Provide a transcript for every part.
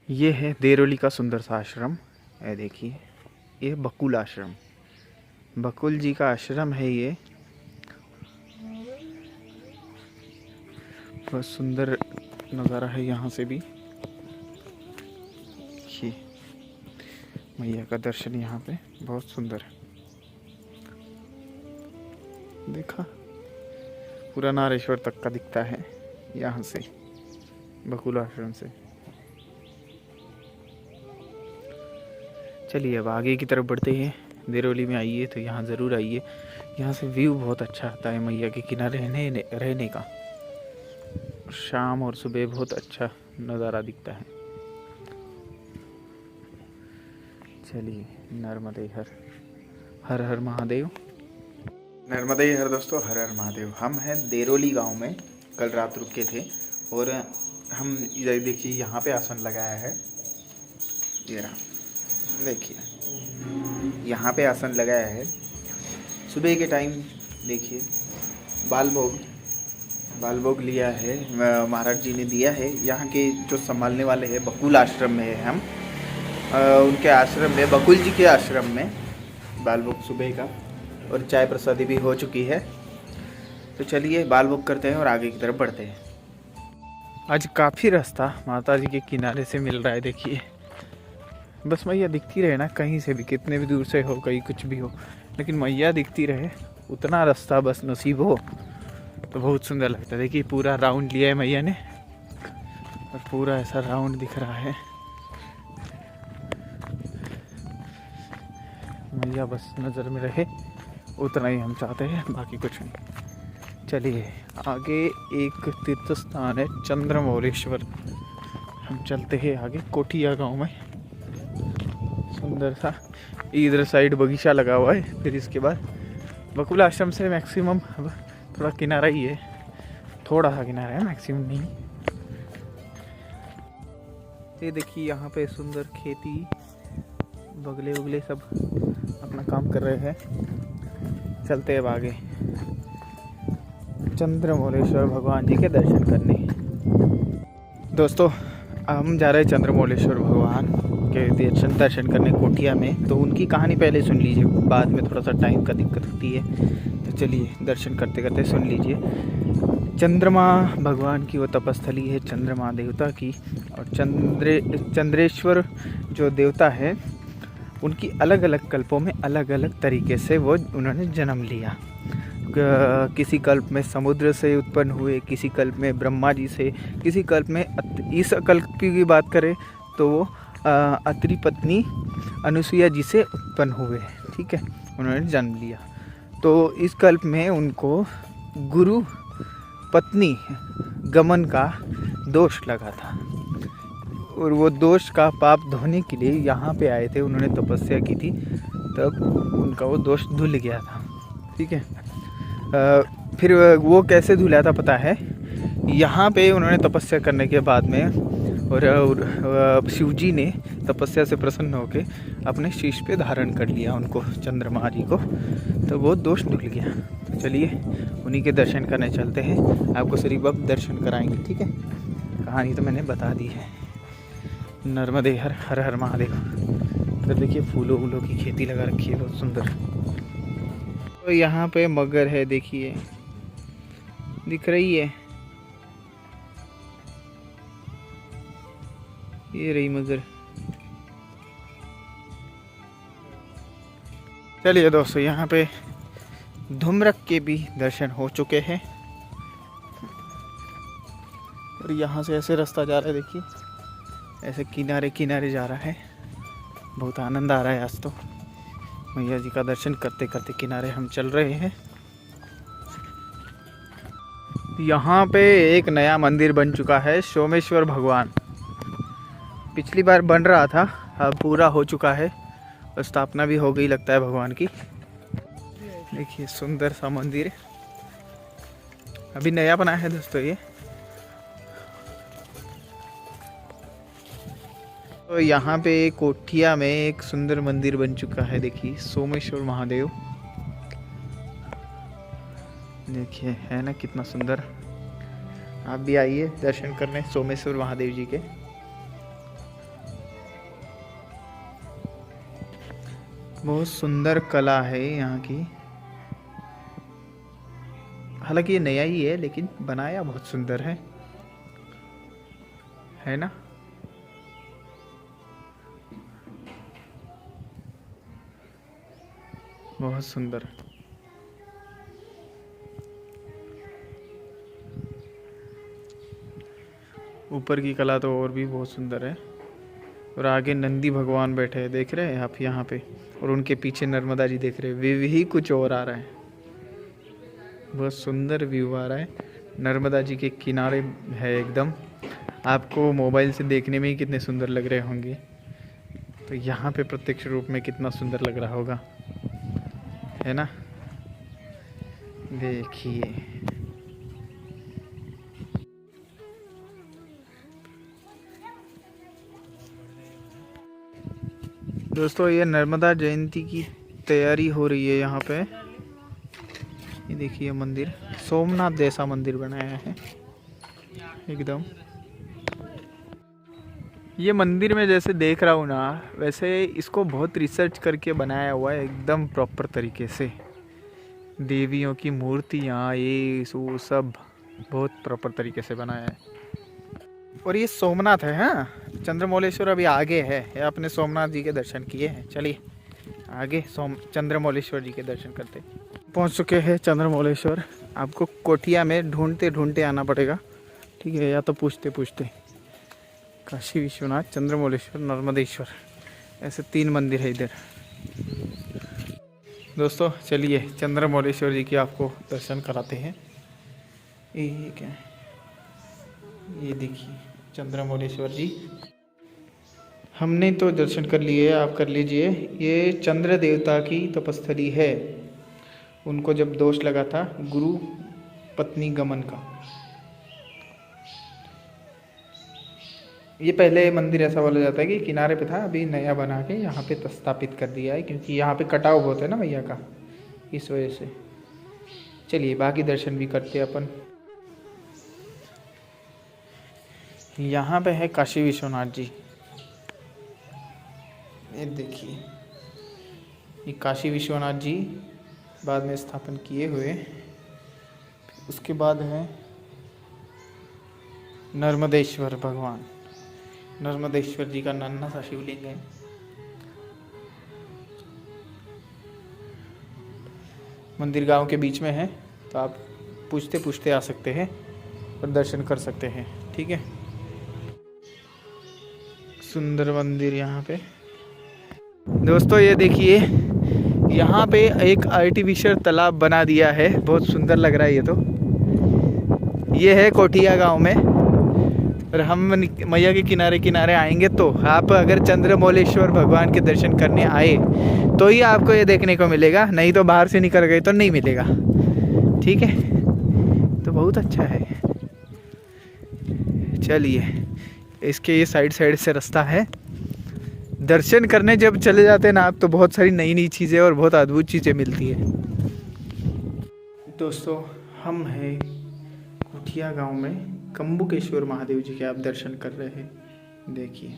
ये है देरोली का सुंदर सा आश्रम। ये देखिए, ये बकुल आश्रम, बकुल जी का आश्रम है ये। बहुत सुंदर नज़ारा है यहाँ से भी। देखिए मैया का दर्शन यहाँ पे बहुत सुंदर है। देखा, पूरा नारेश्वर तक का दिखता है यहाँ से, बकुल आश्रम से। चलिए अब आगे की तरफ बढ़ते हैं। देरोली में आइए तो यहाँ ज़रूर आइए, यहाँ से व्यू बहुत अच्छा आता है मैया के किनारे रहने का। शाम और सुबह बहुत अच्छा नज़ारा दिखता है। चलिए, नर्मदे हर हर महादेव। नर्मदे हर दोस्तों, हर हर महादेव। हम हैं देरोली गांव में, कल रात रुके थे और हम इधर देखिए यहाँ पे आसन लगाया है। ये रहा, देखिए यहाँ पे आसन लगाया है। सुबह के टाइम देखिए बाल भोग लिया है, महाराज जी ने दिया है। यहाँ के जो संभालने वाले हैं, बकुल आश्रम में है हम, उनके आश्रम में, बकुल जी के आश्रम में बाल भोग सुबह का और चाय प्रसादी भी हो चुकी है। तो चलिए बाल भोग करते हैं और आगे की तरफ बढ़ते हैं। आज काफ़ी रास्ता माता जी के किनारे से मिल रहा है। देखिए बस मैया दिखती रहे ना, कहीं से भी, कितने भी दूर से हो, कहीं कुछ भी हो, लेकिन मैया दिखती रहे, उतना रास्ता बस नसीब हो तो बहुत सुंदर लगता है। देखिए पूरा राउंड लिया है मैया ने और पूरा ऐसा राउंड दिख रहा है। मैया बस नज़र में रहे, उतना ही हम चाहते हैं, बाकी कुछ नहीं। चलिए आगे एक तीर्थ स्थान है चंद्रमौलेश्वर, हम चलते हैं आगे। कोठिया गांव में सुंदर सा इधर साइड बगीचा लगा हुआ है। फिर इसके बाद बकुल आश्रम से मैक्सिमम थोड़ा किनारा ही है, थोड़ा सा किनारा है, मैक्सिमम नहीं। ये देखिए यहाँ पे सुंदर खेती, बगले उगले सब अपना काम कर रहे हैं। चलते हैं अब आगे चंद्रमौलेश्वर भगवान जी के दर्शन करने। दोस्तों हम जा रहे हैं चंद्रमौलेश्वर भगवान के दर्शन करने कोठिया में। तो उनकी कहानी पहले सुन लीजिए, बाद में थोड़ा सा टाइम का दिक्कत होती है। तो चलिए दर्शन करते करते सुन लीजिए। चंद्रमा भगवान की वो तपस्थली है, चंद्रमा देवता की। और चंद्रेश्वर जो देवता है, उनकी अलग अलग कल्पों में अलग अलग तरीके से वो उन्होंने जन्म लिया। किसी कल्प में समुद्र से उत्पन्न हुए, किसी कल्प में ब्रह्मा जी से, किसी कल्प में इस कल्प की बात करें तो वो अत्रि पत्नी अनुसुईया जी से उत्पन्न हुए। ठीक है, उन्होंने जन्म लिया। तो इस कल्प में उनको गुरु पत्नी गमन का दोष लगा था और वो दोष का पाप धोने के लिए यहाँ पे आए थे, उन्होंने तपस्या की थी, तब उनका वो दोष धुल गया था। ठीक है, फिर वो कैसे धुला था पता है? यहाँ पे उन्होंने तपस्या करने के बाद में और शिव जी ने तपस्या से प्रसन्न होकर अपने शीश पे धारण कर लिया उनको, चंद्रमा जी को, तो वो दोष धुल गया। चलिए उन्हीं के दर्शन करने चलते हैं, आपको सिर्फ अब दर्शन कराएंगे। ठीक है, कहानी तो मैंने बता दी है। नर्मदे हर हर महादेव। तो देखिए फूलों वूलों की खेती लगा रखी है, बहुत सुंदर। तो यहाँ पे मगर है, देखिए दिख रही है, ये रही मगर। चलिए दोस्तों, यहाँ पे धुम्रक के भी दर्शन हो चुके हैं और यहाँ से ऐसे रास्ता जा रहा है, देखिए ऐसे किनारे किनारे जा रहा है। बहुत आनंद आ रहा है आज तो। मैया जी का दर्शन करते करते किनारे हम चल रहे हैं। यहाँ पे एक नया मंदिर बन चुका है, सोमेश्वर भगवान। पिछली बार बन रहा था, अब पूरा हो चुका है और स्थापना भी हो गई लगता है भगवान की। देखिए सुंदर सा मंदिर, अभी नया बना है दोस्तों ये। तो यहाँ पे कोठिया में एक सुंदर मंदिर बन चुका है, देखिए सोमेश्वर महादेव। देखिए है ना कितना सुंदर। आप भी आइए दर्शन करने सोमेश्वर महादेव जी के। बहुत सुंदर कला है यहाँ की। हालांकि ये नया ही है लेकिन बनाया बहुत सुंदर है ना। बहुत सुंदर। ऊपर की कला तो और भी बहुत सुंदर है। और आगे नंदी भगवान बैठे हैं, देख रहे हैं आप यहाँ पे। और उनके पीछे नर्मदा जी देख रहे हैं। वे ही कुछ और आ रहा है। बहुत सुंदर व्यू आ रहा है। नर्मदा जी के किनारे है एकदम। आपको मोबाइल से देखने में ही कितने सुंदर लग रहे होंगे, तो यहाँ पे प्रत्यक्ष रूप में कितना सुंदर लग रहा होगा, है ना। देखिए दोस्तों, ये नर्मदा जयंती की तैयारी हो रही है यहाँ पे। ये देखिए मंदिर, सोमनाथ जैसा मंदिर बनाया है एकदम। ये मंदिर में जैसे देख रहा हूँ ना, वैसे इसको बहुत रिसर्च करके बनाया हुआ है एकदम प्रॉपर तरीके से। देवियों की मूर्तियाँ ये सब बहुत प्रॉपर तरीके से बनाया है। और ये सोमनाथ है। हाँ, चंद्रमौलेश्वर अभी आगे है। ये आपने सोमनाथ जी के दर्शन किए हैं, चलिए आगे चंद्रमौलेश्वर जी के दर्शन करते। पहुंच चुके हैं चंद्रमौलेश्वर। आपको कोठिया में ढूंढते ढूंढते आना पड़ेगा, ठीक है, या तो पूछते पूछते। काशी विश्वनाथ, चंद्रमौलेश्वर, नर्मदेश्वर, ऐसे 3 मंदिर है इधर। दोस्तों चलिए चंद्रमौलेश्वर जी की आपको दर्शन कराते हैं। ये क्या है, ये देखिए चंद्रमौलेश्वर जी। हमने तो दर्शन कर लिए, आप कर लीजिए। ये चंद्र देवता की तपस्थली है। उनको जब दोष लगा था गुरु पत्नी गमन का। ये पहले मंदिर ऐसा बोला जाता है कि किनारे पे था, अभी नया बना के यहाँ पे स्थापित कर दिया है, क्योंकि यहाँ पे कटाव बहुत है ना भैया का, इस वजह से। चलिए बाकी दर्शन भी करते हैं अपन। यहाँ पे है काशी विश्वनाथ जी। ये देखिए, ये काशी विश्वनाथ जी बाद में स्थापन किए हुए। उसके बाद है नर्मदेश्वर भगवान। नर्मदेश्वर जी का नन्हा सा शिवलिंग है। मंदिर गांव के बीच में है, तो आप पूछते पूछते आ सकते हैं और दर्शन कर सकते हैं, ठीक है। सुंदर मंदिर यहाँ पे। दोस्तों ये देखिए, यहाँ पे एक आर्टिफिशियल तालाब बना दिया है, बहुत सुंदर लग रहा है ये तो। ये है कोठिया गांव में। और हम मैया के किनारे किनारे आएंगे तो आप अगर चंद्रमौलेश्वर भगवान के दर्शन करने आए तो ही आपको ये देखने को मिलेगा, नहीं तो बाहर से निकल गए तो नहीं मिलेगा, ठीक है। तो बहुत अच्छा है। चलिए, इसके ये साइड साइड से रास्ता है। दर्शन करने जब चले जाते हैं ना आप, तो बहुत सारी नई नई चीज़ें और बहुत अद्भुत चीज़ें मिलती है। दोस्तों हम हैं कोठिया गांव में, कंबुकेश्वर महादेव जी के आप दर्शन कर रहे हैं। देखिए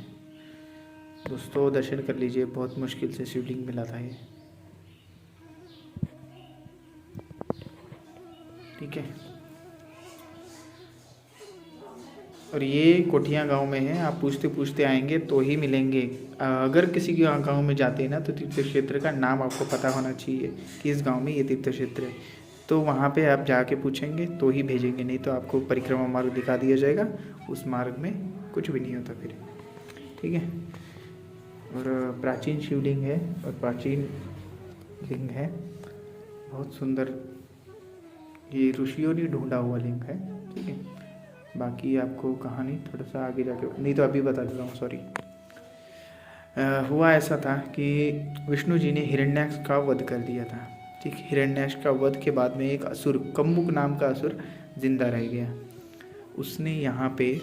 दोस्तों, दर्शन कर लीजिए। बहुत मुश्किल से शिवलिंग मिला था ये, ठीक है। और ये कोठिया गांव में है। आप पूछते पूछते आएंगे तो ही मिलेंगे। अगर किसी के गांव में जाते हैं ना, तो तीर्थ क्षेत्र का नाम आपको पता होना चाहिए कि इस गांव में ये तीर्थ क्षेत्र है। तो वहाँ पे आप जाके पूछेंगे तो ही भेजेंगे, नहीं तो आपको परिक्रमा मार्ग दिखा दिया जाएगा। उस मार्ग में कुछ भी नहीं होता फिर, ठीक है। और प्राचीन शिवलिंग है और प्राचीन लिंग है, बहुत सुंदर। ये ऋषियों ने ढूंढा हुआ लिंग है, ठीक है। बाकी आपको कहानी थोड़ा सा आगे जाके, नहीं तो अभी बता देता हूँ, सॉरी। हुआ ऐसा था कि विष्णु जी ने हिरण्याक्ष का वध कर दिया था, ठीक। हिरण्याक्ष का वध के बाद में एक असुर, कम्बुक नाम का असुर जिंदा रह गया। उसने यहाँ पे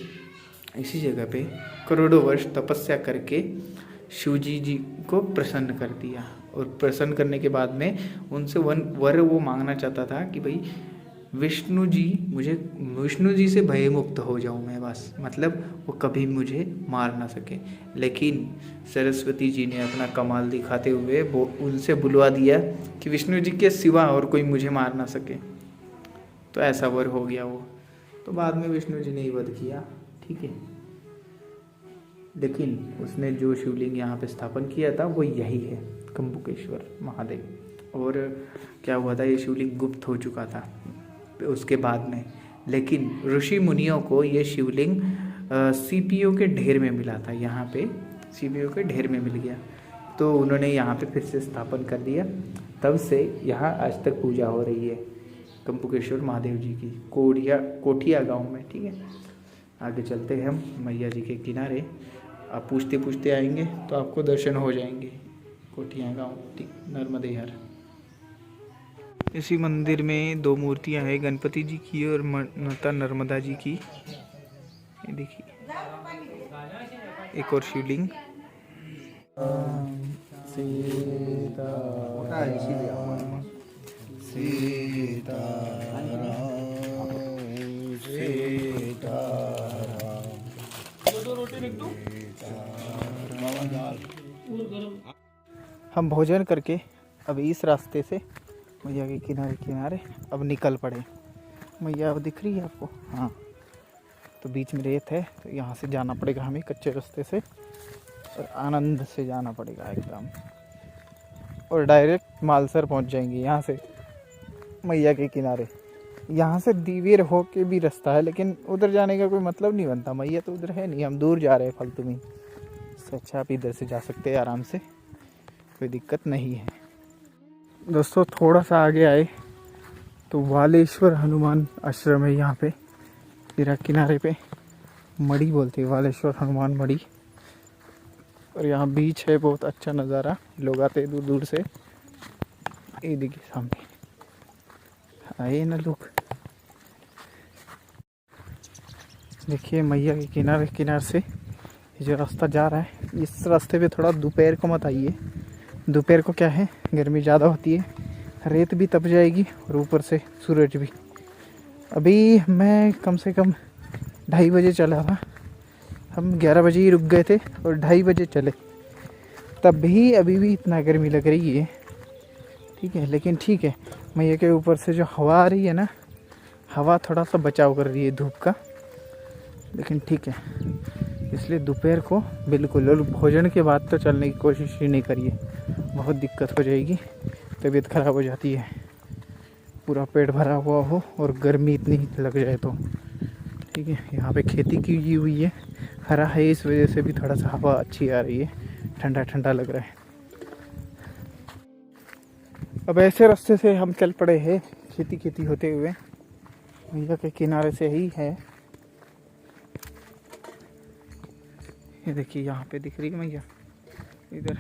इसी जगह पे करोड़ों वर्ष तपस्या करके शिवजी जी को प्रसन्न कर दिया। और प्रसन्न करने के बाद में उनसे वर वो मांगना चाहता था कि भाई विष्णु जी से भयमुक्त हो जाऊं मैं बस, मतलब वो कभी मुझे मार ना सके। लेकिन सरस्वती जी ने अपना कमाल दिखाते हुए वो उनसे बुलवा दिया कि विष्णु जी के सिवा और कोई मुझे मार ना सके। तो ऐसा वर हो गया वो। तो बाद में विष्णु जी ने ही वध किया, ठीक है। लेकिन उसने जो शिवलिंग यहाँ पे स्थापन किया था वो यही है, कंबुकेश्वर महादेव। और क्या हुआ था, ये शिवलिंग गुप्त हो चुका था उसके बाद में। लेकिन ऋषि मुनियों को ये शिवलिंग सीपियों के ढेर में मिला था, यहाँ पे सीपियों के ढेर में मिल गया। तो उन्होंने यहाँ पे फिर से स्थापन कर दिया। तब से यहाँ आज तक पूजा हो रही है कंबुकेश्वर महादेव जी की, कोठिया गांव में, ठीक है। आगे चलते हैं हम मैया जी के किनारे। आप पूछते पूछते आएंगे तो आपको दर्शन हो जाएंगे। कोठिया गांव, ठीक, नर्मदे हर। इसी मंदिर में 2 मूर्तियां हैं, गणपति जी की और माता नर्मदा जी की। ये देखिए, एक और शिवलिंग। हम भोजन करके अब इस रास्ते से मैया के किनारे अब निकल पड़े। मैया अब दिख रही है आपको? हाँ। तो बीच में रेत है, तो यहाँ से जाना पड़ेगा हमें कच्चे रास्ते से, और आनंद से जाना पड़ेगा एकदम, और डायरेक्ट मालसर पहुँच जाएंगे यहाँ से मैया के किनारे। यहाँ से दीवेर हो के भी रास्ता है, लेकिन उधर जाने का कोई मतलब नहीं बनता, मैया तो उधर है नहीं, हम दूर जा रहे हैं फालतू में। इससे अच्छा आप इधर से जा सकते हैं आराम से, कोई दिक्कत नहीं है। दोस्तों थोड़ा सा आगे आए तो वालेश्वर हनुमान आश्रम है यहाँ पे, सिरा किनारे पे, मड़ी बोलते हैं, वालेश्वर हनुमान मड़ी। और यहाँ बीच है, बहुत अच्छा नज़ारा, लोग आते हैं दूर दूर से। ये देखिए सामने आए ना लोग। देखिए मैया के किनारे से ये जो रास्ता जा रहा है, इस रास्ते पे थोड़ा दोपहर को मत आइए। दोपहर को क्या है, गर्मी ज़्यादा होती है, रेत भी तप जाएगी और ऊपर से सूरज भी। अभी मैं कम से कम 2:30 बजे चला था, हम 11 बजे ही रुक गए थे और 2:30 बजे चले, तब भी अभी भी इतना गर्मी लग रही है, ठीक है। लेकिन ठीक है, मैया के ऊपर से जो हवा आ रही है ना, हवा थोड़ा सा बचाव कर रही है धूप का, लेकिन ठीक है। इसलिए दोपहर को बिल्कुल, और भोजन के बाद तो चलने की कोशिश ही नहीं करिए, बहुत दिक्कत हो जाएगी, तबीयत ख़राब हो जाती है। पूरा पेट भरा हुआ हो और गर्मी इतनी लग जाए तो, ठीक है। यहाँ पे खेती की हुई है, हरा है, इस वजह से भी थोड़ा सा हवा अच्छी आ रही है, ठंडा ठंडा लग रहा है। अब ऐसे रास्ते से हम चल पड़े हैं खेती होते हुए, मैया के किनारे से ही है। ये देखिए यहाँ पे दिख रही है मैया इधर।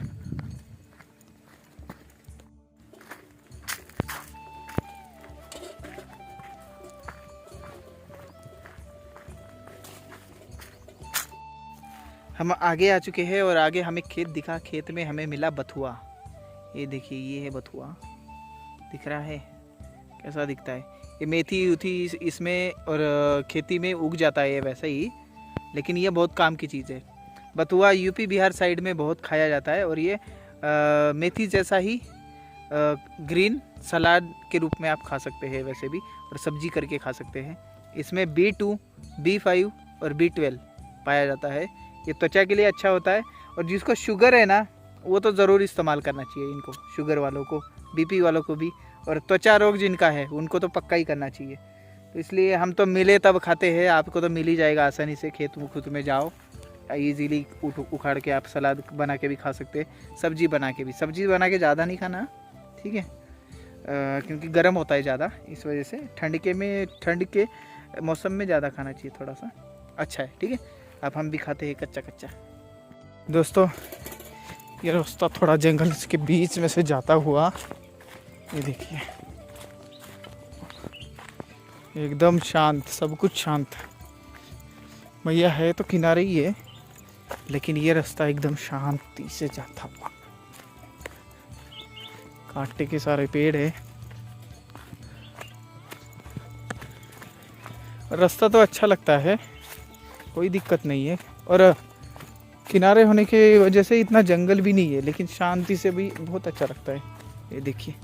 हम आगे आ चुके हैं और आगे हमें खेत दिखा, खेत में हमें मिला बथुआ। ये देखिए, ये है बथुआ, दिख रहा है कैसा दिखता है। ये मेथी उथी इसमें और खेती में उग जाता है वैसे ही, लेकिन ये बहुत काम की चीज़ है। बथुआ यूपी बिहार साइड में बहुत खाया जाता है, और ये मेथी जैसा ही ग्रीन सलाद के रूप में आप खा सकते हैं वैसे भी, और सब्जी करके खा सकते हैं। इसमें B2, B5 और B12 पाया जाता है। ये त्वचा के लिए अच्छा होता है, और जिसको शुगर है ना, वो तो ज़रूर इस्तेमाल करना चाहिए इनको, शुगर वालों को, BP वालों को भी, और त्वचा रोग जिनका है उनको तो पक्का ही करना चाहिए। तो इसलिए हम तो मिले तब खाते हैं, आपको तो मिल ही जाएगा आसानी से, खेत में जाओ ईजीली उखाड़ के आप सलाद बना के भी खा सकते हैं, सब्जी बना के ज़्यादा नहीं खाना, ठीक है, क्योंकि गर्म होता है ज़्यादा, इस वजह से ठंड के मौसम में ज़्यादा खाना चाहिए, थोड़ा सा अच्छा है, ठीक है। अब हम भी खाते हैं कच्चा। दोस्तों ये रास्ता थोड़ा जंगल के बीच में से जाता हुआ, ये देखिए एकदम शांत, सब कुछ शांत। मैया है तो किनारे ही है, लेकिन ये रास्ता एकदम शांति से जाता हुआ, कांटे के सारे पेड़ है, रास्ता तो अच्छा लगता है, कोई दिक्कत नहीं है, और किनारे होने की वजह से इतना जंगल भी नहीं है, लेकिन शांति से भी बहुत अच्छा लगता है। ये देखिए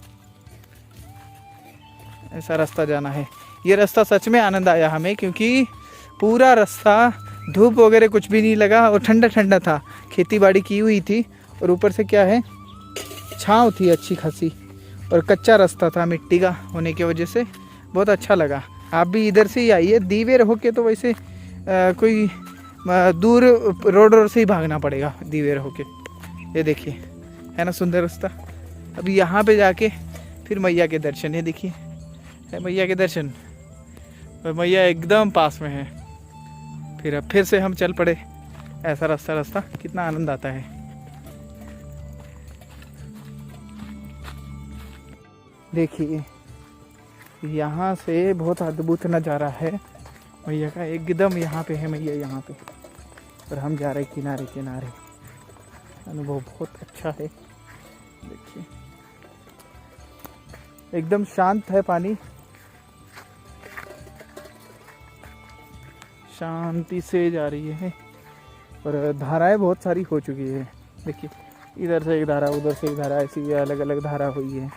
ऐसा रास्ता जाना है। ये रास्ता सच में आनंद आया हमें, क्योंकि पूरा रास्ता धूप वगैरह कुछ भी नहीं लगा और ठंडा ठंडा था। खेती बाड़ी की हुई थी और ऊपर से क्या है, छाँव थी अच्छी खासी, और कच्चा रास्ता था मिट्टी का होने की वजह से बहुत अच्छा लगा। आप भी इधर से ही आइए, दीवेर होके तो वैसे कोई दूर रोड से ही भागना पड़ेगा दीवेर होके। ये देखिए है ना सुंदर रास्ता। अभी यहाँ पे जाके फिर मैया के दर्शन है, देखिए है मैया के दर्शन, और मैया एकदम पास में है। फिर अब फिर से हम चल पड़े, ऐसा रास्ता कितना आनंद आता है। देखिए यहाँ से बहुत अद्भुत नज़ारा है मैया का, एकदम यहाँ पे है मैया यहाँ पे, और हम जा रहे किनारे किनारे। अनुभव बहुत अच्छा है, देखिए एकदम शांत है पानी, शांति से जा रही है, और धाराएं बहुत सारी हो चुकी है। देखिए इधर से एक धारा, उधर से एक धारा, ऐसी अलग अलग धारा हुई है,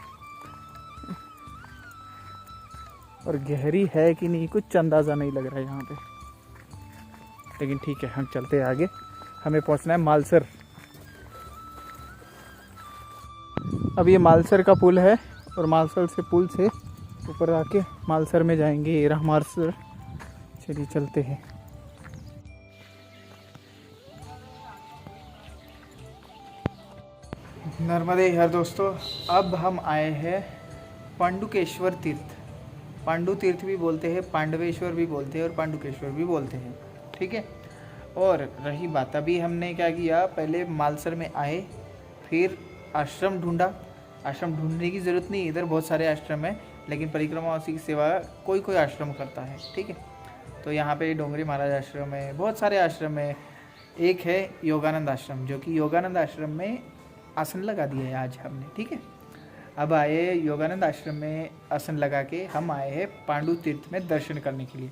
और गहरी है कि नहीं कुछ अंदाज़ा नहीं लग रहा है यहाँ पे, लेकिन ठीक है हम चलते हैं आगे। हमें पहुँचना है मालसर। अब ये मालसर का पुल है, और मालसर से पुल से ऊपर आके मालसर में जाएंगे। ये रहा मालसर, चलिए चलते हैं। नर्मदे हर दोस्तों, अब हम आए हैं पांडुकेश्वर तीर्थ। पांडु तीर्थ भी बोलते हैं, पांडवेश्वर भी बोलते हैं, और पांडुकेश्वर भी बोलते हैं, ठीक है। और रही बात, अभी हमने क्या किया, पहले मालसर में आए, फिर आश्रम ढूंढा। आश्रम ढूंढने की ज़रूरत नहीं, इधर बहुत सारे आश्रम हैं, लेकिन परिक्रमावासी की सेवा कोई कोई आश्रम करता है, ठीक है। तो यहाँ पे डोंगरी महाराज आश्रम है, बहुत सारे आश्रम है। एक है योगानंद आश्रम, जो कि योगानंद आश्रम में आसन लगा दिया है आज हमने, ठीक है। अब आए योगानंद आश्रम में आसन लगा के हम आए हैं पांडु तीर्थ में दर्शन करने के लिए।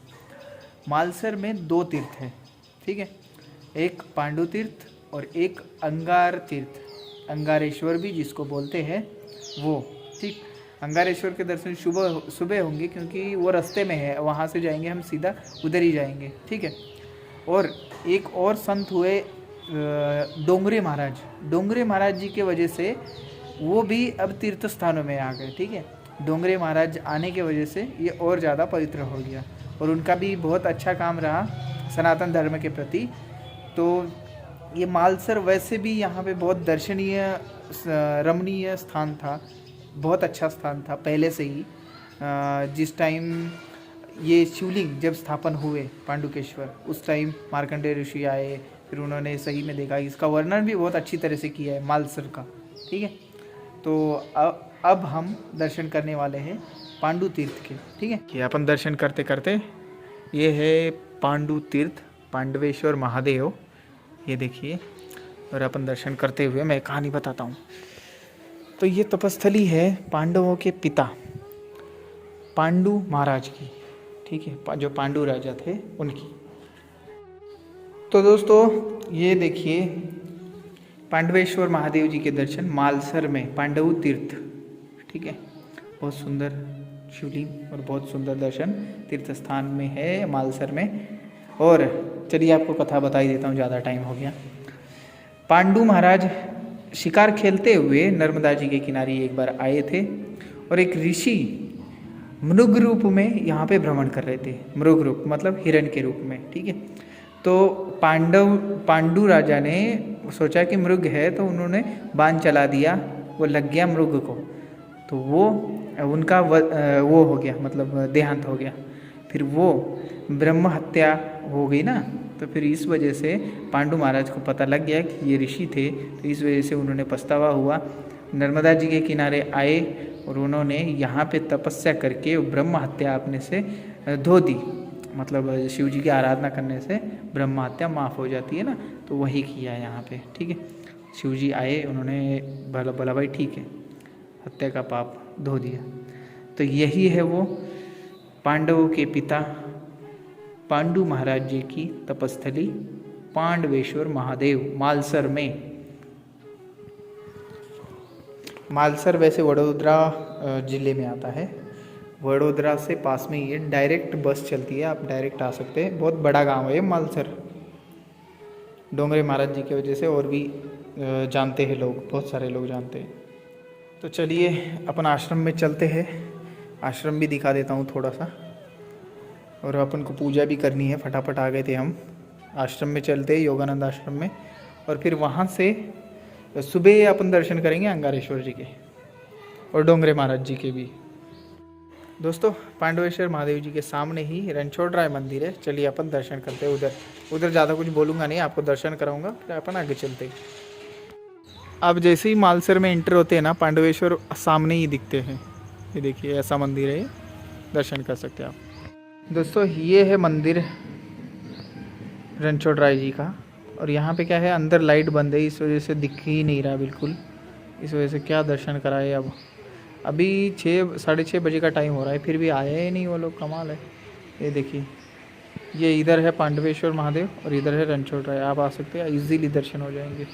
मालसर में 2 तीर्थ है, ठीक है, एक पांडु तीर्थ और एक अंगार तीर्थ, अंगारेश्वर भी जिसको बोलते हैं वो, ठीक। अंगारेश्वर के दर्शन सुबह होंगे, क्योंकि वो रास्ते में है, वहाँ से जाएंगे हम सीधा, उधर ही जाएंगे, ठीक है। और एक और संत हुए डोंगरे महाराज जी के वजह से वो भी अब तीर्थ स्थानों में आ गए, ठीक है। डोंगरे महाराज आने के वजह से ये और ज़्यादा पवित्र हो गया, और उनका भी बहुत अच्छा काम रहा सनातन धर्म के प्रति। तो ये मालसर वैसे भी यहाँ पे बहुत दर्शनीय रमणीय स्थान था, बहुत अच्छा स्थान था पहले से ही। जिस टाइम ये शिवलिंग जब स्थापन हुए पांडुकेश्वर, उस टाइम मार्कंडेय ऋषि आए, फिर उन्होंने सही में देखा, इसका वर्णन भी बहुत अच्छी तरह से किया है मालसर का, ठीक है। तो अब हम दर्शन करने वाले हैं पांडु तीर्थ के, ठीक है। कि अपन दर्शन करते करते, ये है पांडु तीर्थ, पांडवेश्वर महादेव, ये देखिए। और अपन दर्शन करते हुए मैं कहानी बताता हूँ। तो ये तपस्थली है पांडवों के पिता पांडु महाराज की, ठीक है, जो पांडु राजा थे उनकी। तो दोस्तों ये देखिए पांडवेश्वर महादेव जी के दर्शन मालसर में, पांडव तीर्थ, ठीक है। बहुत सुंदर शिवलिंग और बहुत सुंदर दर्शन तीर्थ स्थान में है मालसर में। और चलिए आपको कथा बता ही देता हूँ, ज़्यादा टाइम हो गया। पांडु महाराज शिकार खेलते हुए नर्मदा जी के किनारे एक बार आए थे, और एक ऋषि मृग रूप में यहाँ पे भ्रमण कर रहे थे। मृग रूप मतलब हिरण के रूप में, ठीक है। तो पांडु राजा ने सोचा कि मृग है, तो उन्होंने बाण चला दिया, वो लग गया मृग को, तो वो उनका वो हो गया, मतलब देहांत हो गया। फिर वो ब्रह्म हत्या हो गई ना, तो फिर इस वजह से पांडु महाराज को पता लग गया कि ये ऋषि थे, तो इस वजह से उन्होंने पछतावा हुआ, नर्मदा जी के किनारे आए, और उन्होंने यहाँ पे तपस्या करके ब्रह्म हत्या अपने से धो दी। मतलब शिव जी की आराधना करने से ब्रह्म हत्या माफ़ हो जाती है ना, तो वही किया है यहाँ पे, ठीक है। शिव जी आए, उन्होंने बोला भाई ठीक है, हत्या का पाप धो दिया। तो यही है वो पांडवों के पिता पांडु महाराज जी की तपस्थली पांडवेश्वर महादेव मालसर में। मालसर वैसे वडोदरा ज़िले में आता है। वडोदरा से पास में ही है, डायरेक्ट बस चलती है, आप डायरेक्ट आ सकते हैं। बहुत बड़ा गांव है ये मालसर, डोंगरे महाराज जी की वजह से और भी जानते हैं लोग, बहुत सारे लोग जानते हैं। तो चलिए अपन आश्रम में चलते हैं, आश्रम भी दिखा देता हूँ थोड़ा सा, और अपन को पूजा भी करनी है। फटाफट आ गए थे हम, आश्रम में चलते हैं, योगानंद आश्रम में, और फिर वहाँ से सुबह अपन दर्शन करेंगे अंगारेश्वर जी के और डोंगरे महाराज जी के भी। दोस्तों पांडवेश्वर महादेव जी के सामने ही रणछोड़राय मंदिर है, चलिए अपन दर्शन करते हैं। उधर ज़्यादा कुछ बोलूँगा नहीं, आपको दर्शन कराऊंगा, फिर अपन आगे चलते हैं। अब जैसे ही मालसर में एंटर होते हैं ना, पांडवेश्वर सामने ही दिखते हैं। ये देखिए ऐसा मंदिर है, दर्शन कर सकते हैं आप। दोस्तों ये है मंदिर रणछोड़राय जी का, और यहाँ पे क्या है, अंदर लाइट बंद है, इस वजह से दिख ही नहीं रहा बिल्कुल, इस वजह से क्या दर्शन कराए। अब अभी 6-6:30 बजे का टाइम हो रहा है, फिर भी आए ही नहीं वो लोग, कमाल है। ये देखिए, ये इधर है पांडवेश्वर महादेव और इधर है रणछोड़राय, आप आ सकते हैं, इजीली दर्शन हो जाएंगे।